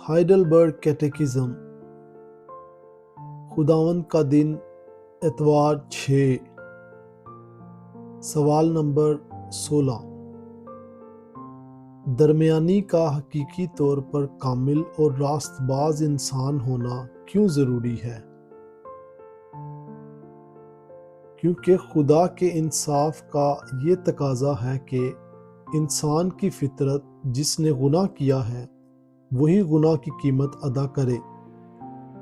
Heidelberg کیٹیکزم، خداوند کا دن، اتوار 6، سوال نمبر 16۔ درمیانی کا حقیقی طور پر کامل اور راست باز انسان ہونا کیوں ضروری ہے؟ کیونکہ خدا کے انصاف کا یہ تقاضا ہے کہ انسان کی فطرت جس نے گناہ کیا ہے وہی گناہ کی قیمت ادا کرے،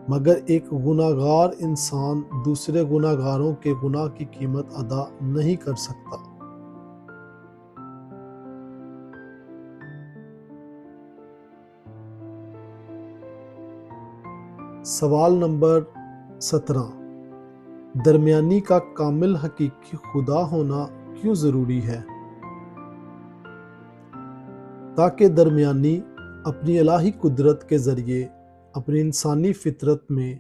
مگر ایک گناہ گار انسان دوسرے گناہ گاروں کے گناہ کی قیمت ادا نہیں کر سکتا۔ سوال نمبر 17۔ درمیانی کا کامل حقیقی خدا ہونا کیوں ضروری ہے؟ تاکہ درمیانی اپنی الہی قدرت کے ذریعے اپنی انسانی فطرت میں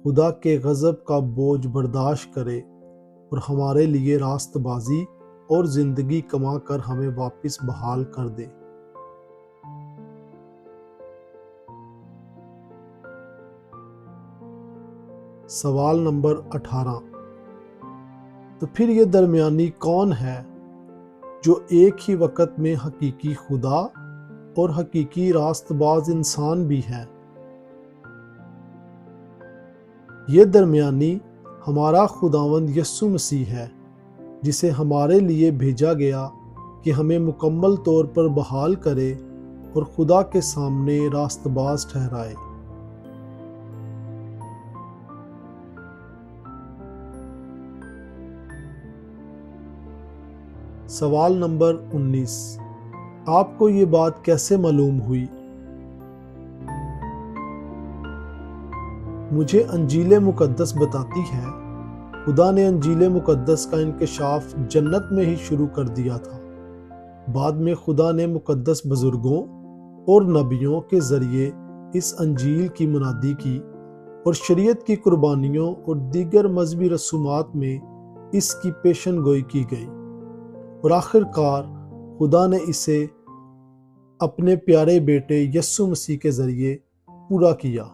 خدا کے غضب کا بوجھ برداشت کرے اور ہمارے لیے راست بازی اور زندگی کما کر ہمیں واپس بحال کر دے۔ سوال نمبر 18۔ تو پھر یہ درمیانی کون ہے جو ایک ہی وقت میں حقیقی خدا اور حقیقی راست باز انسان بھی ہے؟ یہ درمیانی ہمارا خداوند یسوع مسیح ہے، جسے ہمارے لیے بھیجا گیا کہ ہمیں مکمل طور پر بحال کرے اور خدا کے سامنے راست باز ٹھہرائے۔ سوال نمبر 19۔ آپ کو یہ بات کیسے معلوم ہوئی؟ مجھے انجیل مقدس بتاتی ہے خدا نے انجیل مقدس کا انکشاف جنت میں ہی شروع کر دیا تھا۔ بعد میں خدا نے مقدس بزرگوں اور نبیوں کے ذریعے اس انجیل کی منادی کی اور شریعت کی قربانیوں اور دیگر مذہبی رسومات میں اس کی پیشن گوئی کی گئی، اور آخر کار خدا نے اسے اپنے پیارے بیٹے یسوع مسیح کے ذریعے پورا کیا۔